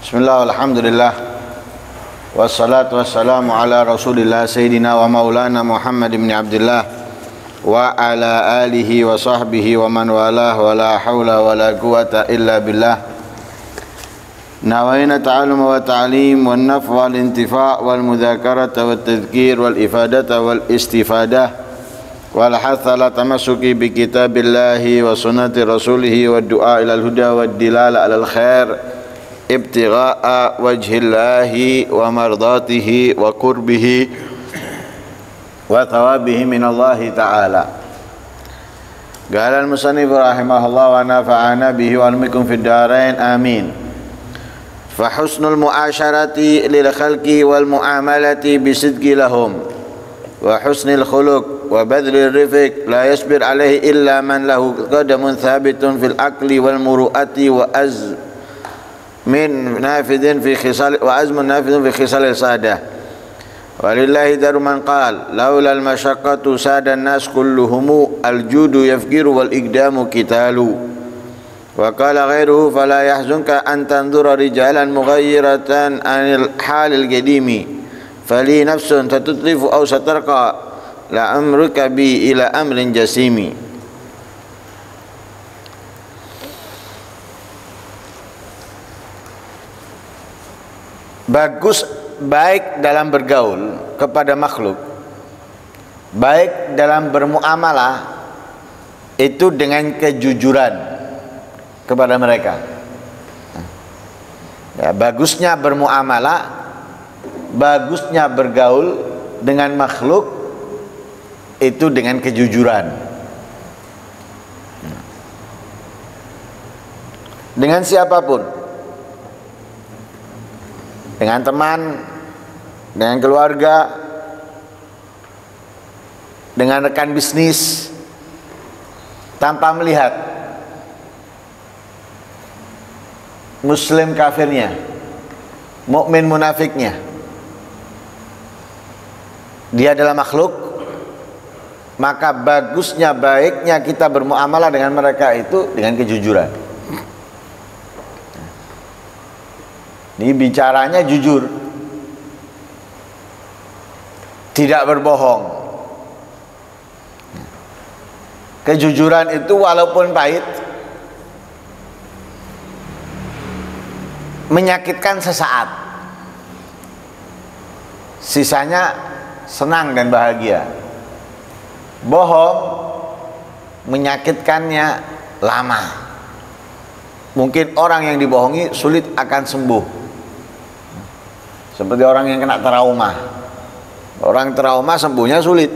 Bismillah, alhamdulillah, wassalatu wassalamu ala rasulillah Sayyidina wa maulana Muhammad ibn Abdullah wa ala alihi wa sahbihi wa man walah wa la hawla wa la quwata illa billah. Nawaina ta'alum wa ta'lim wa naf' wal intifa' wal mudhakarata wal tadhkir wal ifadata wal istifadah wal hatha ala tamassuki bi kitabillahi wa sunnati rasulihi wa du'a ila al-huda wa dilala ala al-khair ibtigha'a wajhillahi wa mardatihi wa qurbihi wa thawabihi minallahi ta'ala. Qala al-musannif rahimahullah wa nafa'ana bihi wa almikum fid darain amin. Fa husnul mu'asyarati lil khalqi wal mu'amalati bisidqi lahum wa husnil khuluq wa badlir rifq la yasbir alaihi illa man lahu qadamun thabitun fil aqli wal muru'ati wa azmin nafidin fi khisal wa azmun nafidun fi khisal sadah. Walillahi daru man qala laula al masyaqqatu sada an-nas kulluhum al judu yafkiru wal iqdamu qitalu. Wa qala ghairuhu fala yahzunka an tanzura rijalan mughayyiratan anil halil qadimi fali nafsun tatutlifu aw satarqa la amruka bi ila amrin jasimi. Bagus baik dalam bergaul kepada makhluk, baik dalam bermuamalah itu dengan kejujuran kepada mereka. Ya, bagusnya bermuamalah, bagusnya bergaul dengan makhluk itu dengan kejujuran. Dengan siapapun, dengan teman, dengan keluarga, dengan rekan bisnis, tanpa melihat muslim kafirnya, mukmin munafiknya. Dia adalah makhluk, maka bagusnya, baiknya kita bermuamalah dengan mereka itu dengan kejujuran. Ini bicaranya jujur, tidak berbohong. Kejujuran itu walaupun pahit, menyakitkan sesaat, sisanya senang dan bahagia. Bohong menyakitkannya lama. Mungkin orang yang dibohongi sulit akan sembuh, seperti orang yang kena trauma. Orang trauma sembuhnya sulit.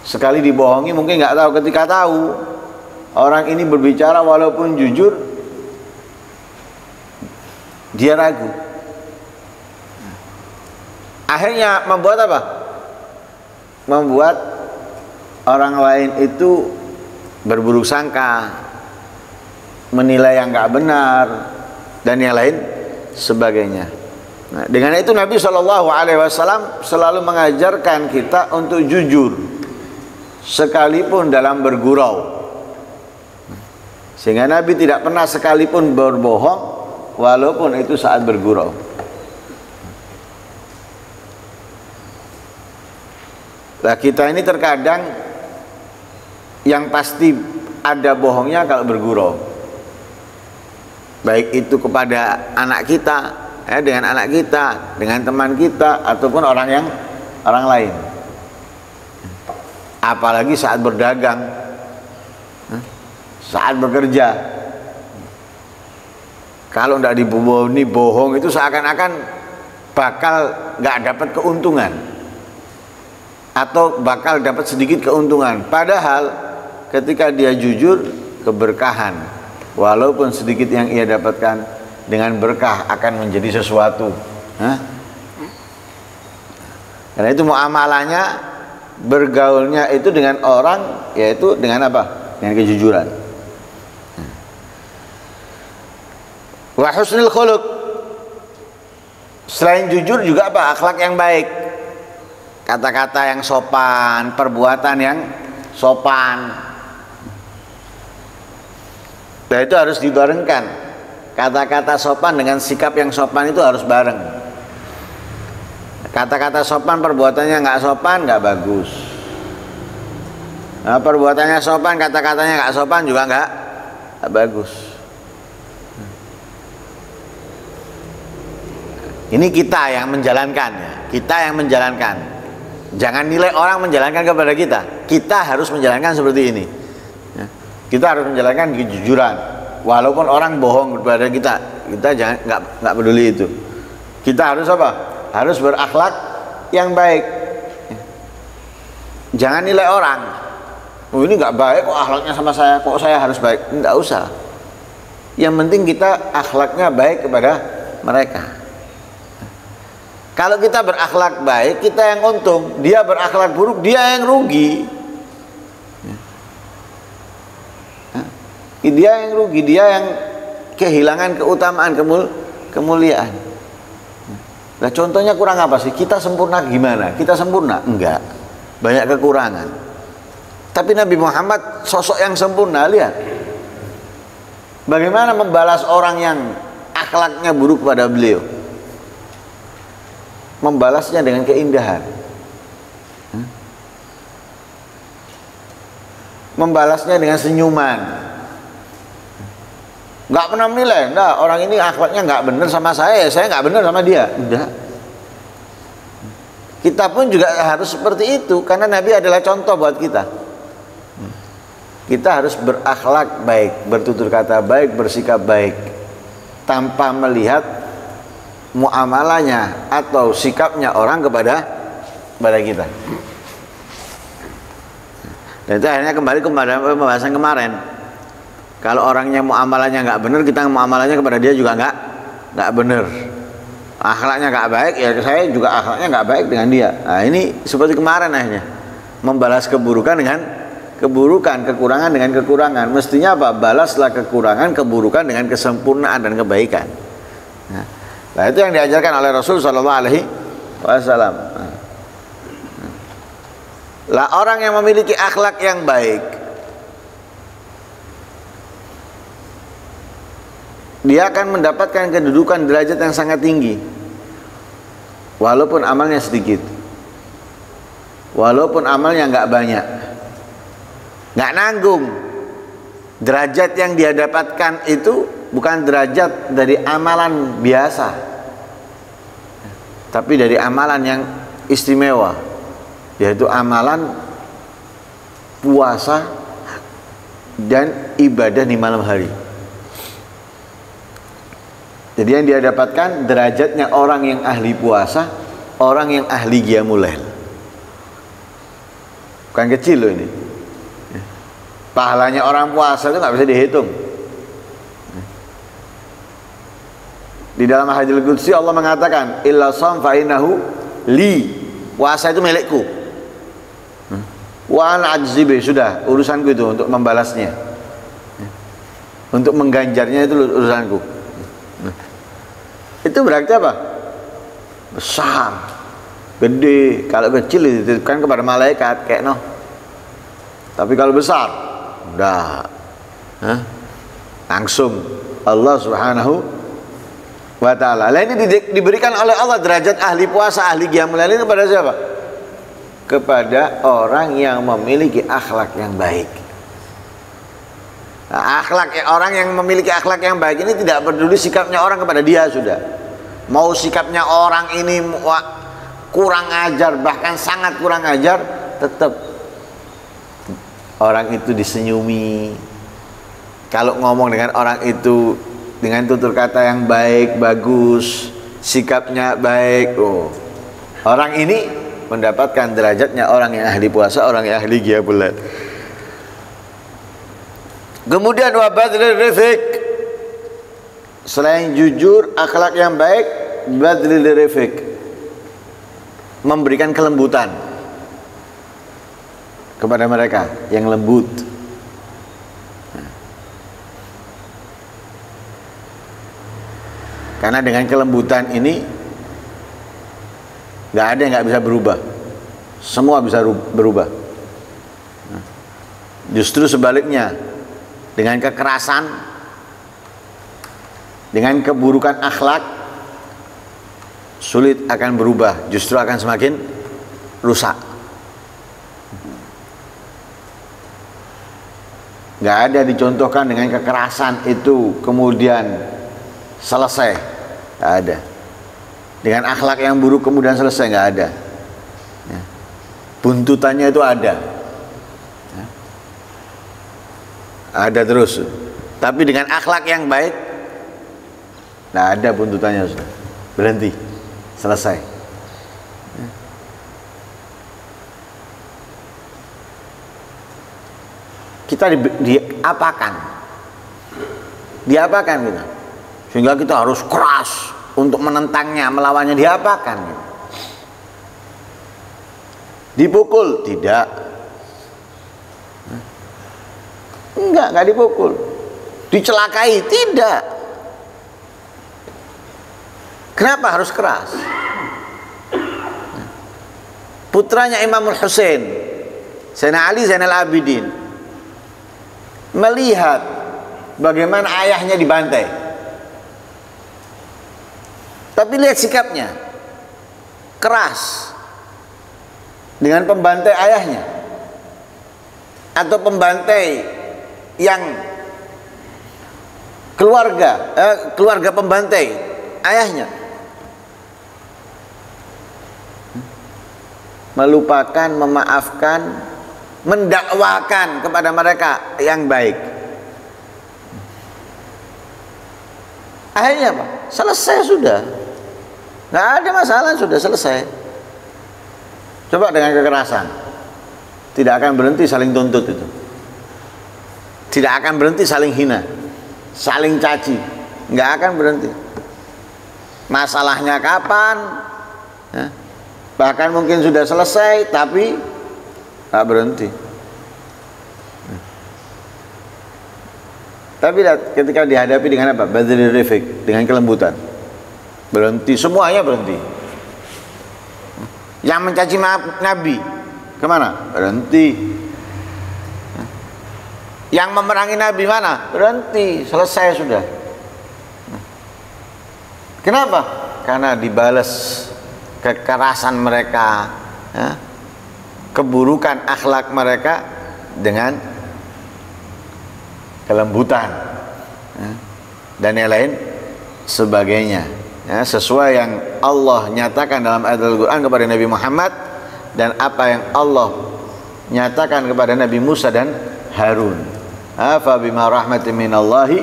Sekali dibohongi mungkin nggak tahu, ketika tahu orang ini berbicara walaupun jujur, dia ragu. Akhirnya membuat apa? Membuat orang lain itu berburuk sangka, menilai yang nggak benar, dan yang lain sebagainya. Nah, dengan itu Nabi SAW selalu mengajarkan kita untuk jujur, sekalipun dalam bergurau. Sehingga Nabi tidak pernah sekalipun berbohong, walaupun itu saat bergurau. Nah, kita ini terkadang yang pasti ada bohongnya kalau bergurau, baik itu kepada anak kita, dengan anak kita, dengan teman kita, ataupun orang lain. Apalagi saat berdagang, saat bekerja. Kalau tidak dibohongi, bohong itu seakan-akan bakal nggak dapat keuntungan, atau bakal dapat sedikit keuntungan. Padahal ketika dia jujur, keberkahan walaupun sedikit yang ia dapatkan dengan berkah akan menjadi sesuatu. Karena itu muamalahnya, bergaulnya itu dengan orang, yaitu dengan apa? Dengan kejujuran. Wa husnul khuluq, selain jujur juga apa? Akhlak yang baik, kata-kata yang sopan, perbuatan yang sopan. Nah, itu harus dibarengkan Kata-kata sopan dengan sikap yang sopan itu harus bareng. Kata-kata sopan perbuatannya nggak sopan nggak bagus. Nah, perbuatannya sopan kata-katanya nggak sopan juga nggak bagus. Ini kita yang menjalankan ya. Kita yang menjalankan. Jangan nilai orang menjalankan kepada kita. Kita harus menjalankan seperti ini. Ya. Kita harus menjalankan kejujuran. Walaupun orang bohong kepada kita jangan nggak peduli itu. Kita harus apa? Harus berakhlak yang baik. Jangan nilai orang. Oh, ini nggak baik kok akhlaknya sama saya. Kok saya harus baik? Nggak usah. Yang penting kita akhlaknya baik kepada mereka. Kalau kita berakhlak baik, kita yang untung. Dia berakhlak buruk, dia yang rugi. Dia yang rugi, dia yang kehilangan keutamaan, kemuliaan. Nah, contohnya kurang apa sih? Kita sempurna gimana? Kita sempurna? Enggak. Banyak kekurangan. Tapi Nabi Muhammad sosok yang sempurna, lihat. Bagaimana membalas orang yang akhlaknya buruk pada beliau? Membalasnya dengan keindahan. Membalasnya dengan senyuman. Nggak pernah menilai, nah orang ini akhlaknya nggak benar sama saya nggak benar sama dia. Enggak. Kita pun juga harus seperti itu, karena Nabi adalah contoh buat kita. Kita harus berakhlak baik, bertutur kata baik, bersikap baik, tanpa melihat muamalahnya atau sikapnya orang kepada kita. Dan itu akhirnya kembali kepada pembahasan kemarin. Kalau orangnya muamalahnya nggak benar, kita muamalahnya kepada dia juga nggak benar. Akhlaknya nggak baik, ya saya juga akhlaknya nggak baik dengan dia. Nah, ini seperti kemarin akhirnya, membalas keburukan dengan keburukan, kekurangan dengan kekurangan. Mestinya apa? Balaslah kekurangan, keburukan dengan kesempurnaan dan kebaikan. Nah, itu yang diajarkan oleh Rasul Shallallahu Alaihi Wasallam. Lah, orang yang memiliki akhlak yang baik, dia akan mendapatkan kedudukan derajat yang sangat tinggi, walaupun amalnya sedikit, walaupun amalnya nggak banyak, nggak nanggung. Derajat yang dia dapatkan itu bukan derajat dari amalan biasa, tapi dari amalan yang istimewa, yaitu amalan puasa dan ibadah di malam hari. Jadi yang dia dapatkan derajatnya orang yang ahli puasa, orang yang ahli qiyamul lail. Bukan kecil loh ini. Pahalanya orang puasa itu nggak bisa dihitung. Di dalam hadits qudsi Allah mengatakan, illa shaum fa innahu li. Puasa itu milikku. Wa ana ajzibi, sudah urusanku itu untuk membalasnya. Untuk mengganjarnya itu urusanku. Itu berarti apa? Besar, gede. Kalau kecil dititipkan kepada malaikat kayak noh. Tapi kalau besar, udah langsung Allah Subhanahu wa Ta'ala. Lah, ini diberikan oleh Allah derajat ahli puasa, ahli qiyamul lail kepada siapa? Kepada orang yang memiliki akhlak yang baik. Nah, orang yang memiliki akhlak yang baik ini tidak peduli sikapnya orang kepada dia, sudah. Mau sikapnya orang ini kurang ajar, bahkan sangat kurang ajar, tetap orang itu disenyumi. Kalau ngomong dengan orang itu dengan tutur kata yang baik, bagus, sikapnya baik, orang ini mendapatkan derajatnya orang yang ahli puasa, orang yang ahli qiyamul lail. Kemudian wabadlir rizq, selain jujur, akhlak yang baik, badlir rizq, memberikan kelembutan kepada mereka yang lembut. Karena dengan kelembutan ini nggak ada yang nggak bisa berubah, semua bisa berubah. Justru sebaliknya, dengan kekerasan Dengan keburukan akhlak sulit akan berubah, justru akan semakin rusak. Nggak ada dicontohkan dengan kekerasan itu kemudian selesai, nggak ada. Dengan akhlak yang buruk kemudian selesai, nggak ada. Ya. Buntutannya itu ada, ya. Ada terus. Tapi dengan akhlak yang baik, nggak ada buntutannya, sudah berhenti, selesai. Ya. Kita diapakan gitu, sehingga kita harus keras untuk menentangnya, melawannya. Diapakan gitu. Dipukul? Tidak. Enggak dipukul. Dicelakai? Tidak. Kenapa harus keras? Putranya Imamul Husain, Sayyidina Ali Zainal Abidin, melihat bagaimana ayahnya dibantai, tapi lihat sikapnya keras dengan pembantai ayahnya, atau pembantai yang keluarga pembantai ayahnya, melupakan, memaafkan, mendakwakan kepada mereka yang baik. Akhirnya apa? Selesai sudah, nggak ada masalah, sudah selesai. Coba dengan kekerasan, tidak akan berhenti saling tuntut itu, tidak akan berhenti saling hina, saling caci, nggak akan berhenti. Masalahnya kapan? Ya. Bahkan mungkin sudah selesai, tapi nggak berhenti. Tapi lihat, ketika dihadapi dengan apa? Badrul Rifik, dengan kelembutan, berhenti, semuanya berhenti. Yang mencaci Nabi kemana? Berhenti. Yang memerangi Nabi mana? Berhenti, selesai sudah. Kenapa? Karena dibalas kekerasan mereka, ya, keburukan akhlak mereka dengan kelembutan, ya, dan yang lain sebagainya, ya, sesuai yang Allah nyatakan dalam ayat Al-Quran kepada Nabi Muhammad, dan apa yang Allah nyatakan kepada Nabi Musa dan Harun. Afa bima rahmatin minallahi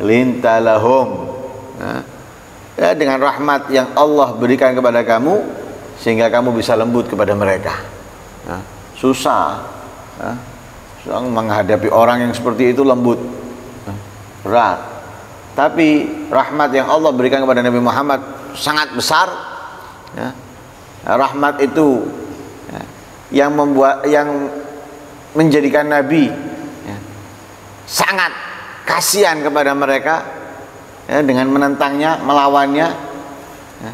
linta lahum, ya, dengan rahmat yang Allah berikan kepada kamu sehingga kamu bisa lembut kepada mereka. Ya, susah, ya, menghadapi orang yang seperti itu lembut, ya, berat. Tapi rahmat yang Allah berikan kepada Nabi Muhammad sangat besar, ya. Rahmat itu, ya, yang menjadikan Nabi, ya, sangat kasihan kepada mereka, ya, dengan menentangnya, melawannya, ya,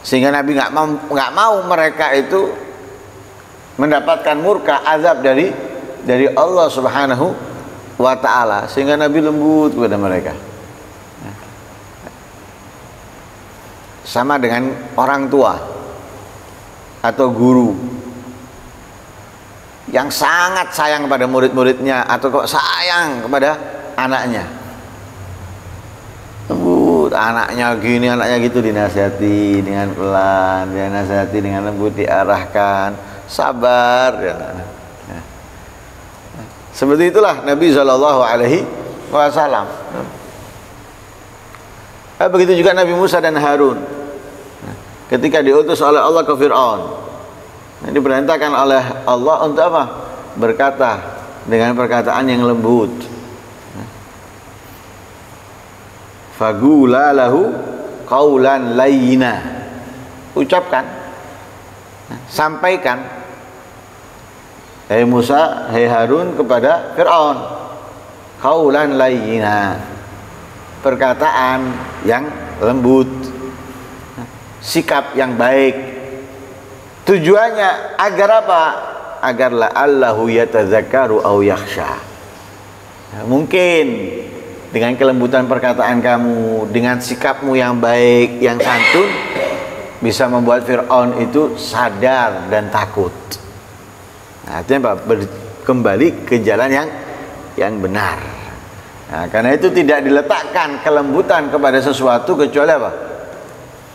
sehingga Nabi nggak mau mereka itu mendapatkan murka, azab dari Allah Subhanahu wa Ta'ala, sehingga Nabi lembut kepada mereka. Ya. Sama dengan orang tua atau guru yang sangat sayang kepada murid-muridnya, atau kok sayang kepada anaknya. Lembut, anaknya gini, anaknya gitu, dinasihati dengan pelan, dinasihati dengan lembut, diarahkan, sabar, ya. Ya. Seperti itulah Nabi Shallallahu Alaihi Wasallam. Begitu juga Nabi Musa dan Harun, ketika diutus oleh Allah ke Fir'aun, diperintahkan oleh Allah untuk apa? Berkata dengan perkataan yang lembut. Fagula lahu qaulan layyina, ucapkan, sampaikan, hei Musa, hei Harun, kepada Fir'aun, qaulan layyina, perkataan yang lembut, sikap yang baik. Tujuannya agar apa? Agar la'allahu yatadzakkaru aw yakhsha. Mungkin dengan kelembutan perkataan kamu, dengan sikapmu yang baik, yang santun, bisa membuat Fir'aun itu sadar dan takut. Nah, artinya apa? Kembali ke jalan yang benar. Nah, karena itu tidak diletakkan kelembutan kepada sesuatu kecuali apa?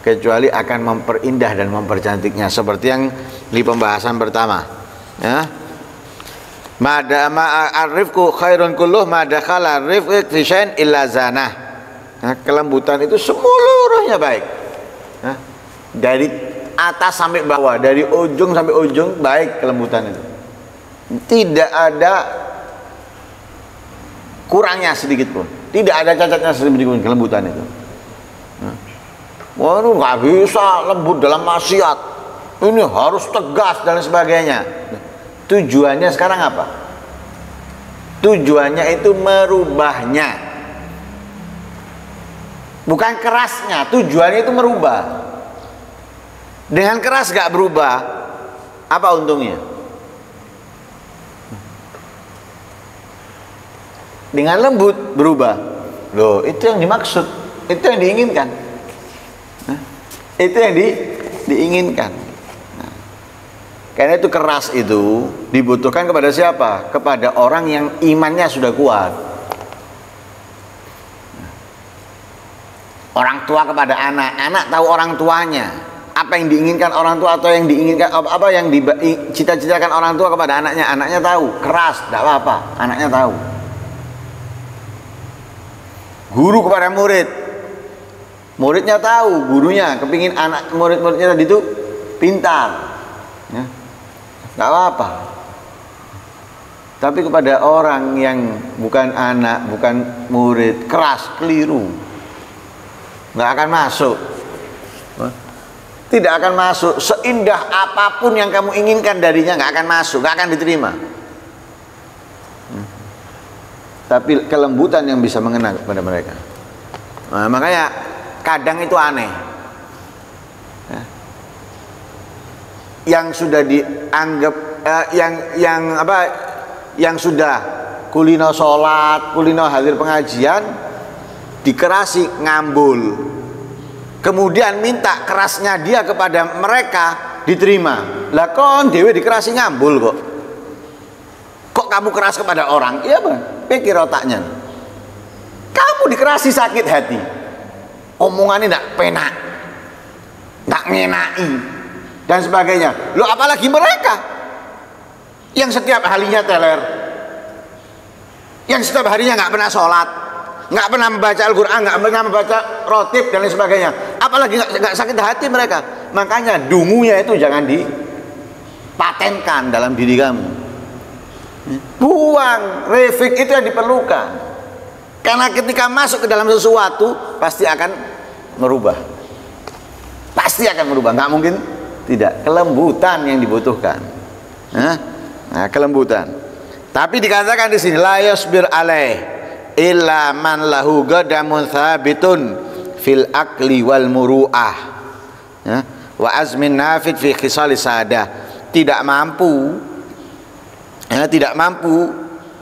Kecuali akan memperindah dan mempercantiknya, seperti yang di pembahasan pertama. Ya. Ma'arifku khairun kulluh madakhala rifq fi syai'in illa zanah. Nah, kelembutan itu seluruhnya baik. Nah, dari atas sampai bawah, dari ujung sampai ujung baik kelembutan itu. Tidak ada kurangnya sedikit pun, tidak ada cacatnya sedikit pun kelembutan itu. Wah, itu nggak bisa lembut dalam maksiat, ini harus tegas dan sebagainya. Tujuannya sekarang apa? Tujuannya itu merubahnya, bukan kerasnya. Tujuannya itu merubah. Dengan keras gak berubah, apa untungnya? Dengan lembut berubah. Loh, itu yang dimaksud, itu yang diinginkan. Itu yang diinginkan. Nah, karena itu keras itu dibutuhkan kepada siapa? Kepada orang yang imannya sudah kuat. Orang tua kepada anak, anak tahu orang tuanya. Apa yang diinginkan orang tua atau yang diinginkan apa yang dicita-citakan orang tua kepada anaknya, anaknya tahu. Keras, tidak apa-apa, anaknya tahu. Guru kepada murid, muridnya tahu, gurunya kepingin anak murid-muridnya tadi itu pintar, ya, nggak apa-apa. Tapi kepada orang yang bukan anak, bukan murid, keras, keliru, nggak akan masuk, tidak akan masuk. Seindah apapun yang kamu inginkan darinya nggak akan masuk, nggak akan diterima. Tapi kelembutan yang bisa mengena kepada mereka. Nah, makanya kadang itu aneh. Ya. Yang sudah dianggap yang sudah kulino sholat, kulino hadir pengajian, dikerasi ngambul. Kemudian minta kerasnya dia kepada mereka diterima. Lah kon dewe dikerasi ngambul kok. Kok kamu keras kepada orang? Iya bang, pikir otaknya. Kamu dikerasi sakit hati, omongannya tidak penak, tidak ngenai dan sebagainya. Lo apalagi mereka yang setiap harinya teler, yang setiap harinya nggak pernah sholat, nggak pernah membaca Al-Quran, nggak pernah membaca rotib dan lain sebagainya. Apalagi nggak sakit hati mereka. Makanya dungunya itu jangan dipatenkan dalam diri kamu. Buang, refik itu yang diperlukan. Karena ketika masuk ke dalam sesuatu pasti akan merubah. Pasti akan merubah, nggak mungkin tidak. Kelembutan yang dibutuhkan. Nah, kelembutan. Tapi dikatakan di sini la yasbir alaih illa man lahu qadamun thabitun fil akli wal muru'ah. Ya, wa azmin nafid fi khisali sadah. Tidak mampu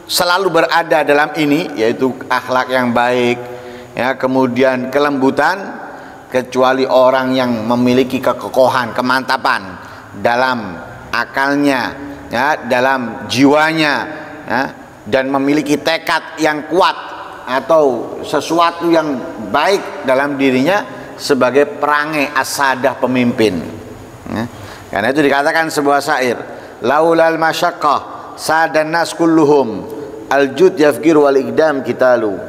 selalu berada dalam ini, yaitu akhlak yang baik, ya, kemudian kelembutan, kecuali orang yang memiliki kekokohan, kemantapan dalam akalnya, ya, dalam jiwanya, ya, dan memiliki tekad yang kuat atau sesuatu yang baik dalam dirinya sebagai perangai asadah pemimpin. Ya. Karena itu dikatakan sebuah syair, laulal masyaqqah sadan nas kulluhum aljud yafgir wal ikdam kitalu.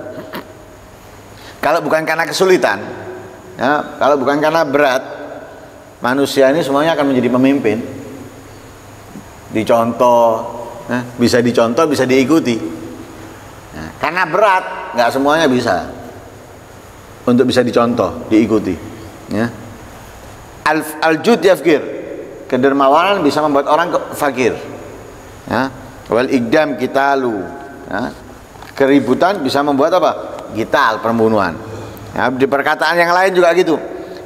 Kalau bukan karena kesulitan, ya, kalau bukan karena berat, manusia ini semuanya akan menjadi pemimpin. Dicontoh, ya, bisa dicontoh, bisa diikuti. Nah, karena berat, nggak semuanya bisa untuk bisa dicontoh, diikuti. Ya. Aljud yafgir, kedermawanan bisa membuat orang fakir. Ya. Wal ikdam kitalu, ya. Keributan bisa membuat apa? Gital, pembunuhan. Ya, di perkataan yang lain juga gitu.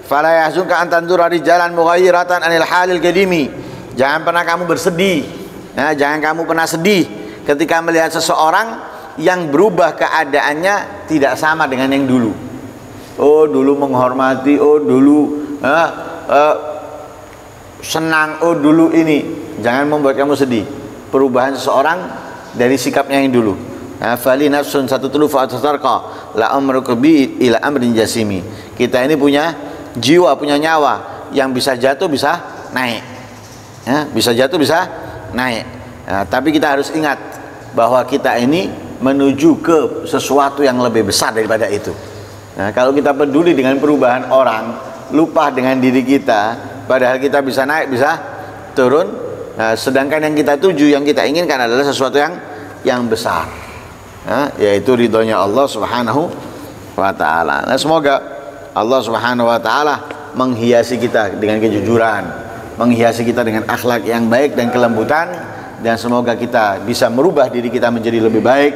Fala yahzunka an tanzura rijalan mughayyiratan anil halil qadimi. Jangan pernah kamu bersedih, ya, jangan kamu pernah sedih ketika melihat seseorang yang berubah keadaannya tidak sama dengan yang dulu. Oh dulu menghormati, oh dulu senang, oh dulu ini. Jangan membuat kamu sedih. Perubahan seseorang dari sikapnya yang dulu. Fali nafsun satutlu fa'atasarqa la amruka bi ila amrin jasimi. Kita ini punya jiwa, punya nyawa, yang bisa jatuh bisa naik. Bisa jatuh bisa naik. Tapi kita harus ingat bahwa kita ini menuju ke sesuatu yang lebih besar daripada itu. Kalau kita peduli dengan perubahan orang, lupa dengan diri kita, padahal kita bisa naik bisa turun. Sedangkan yang kita tuju, yang kita inginkan adalah sesuatu yang besar, yaitu ridhonya Allah Subhanahu wa ta'ala. Nah, semoga Allah Subhanahu wa ta'ala menghiasi kita dengan kejujuran, menghiasi kita dengan akhlak yang baik dan kelembutan, dan semoga kita bisa merubah diri kita menjadi lebih baik,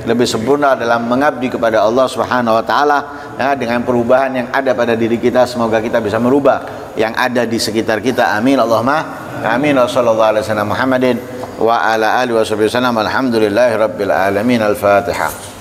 lebih sempurna dalam mengabdi kepada Allah Subhanahu wa ta'ala. Dengan perubahan yang ada pada diri kita, semoga kita bisa merubah yang ada di sekitar kita. Amin Allahumma amin. Wassallallahu alaihi wasallam Muhammadin wa ala alihi wasallam. Alhamdulillahi rabbil alamin. Al-Fatihah.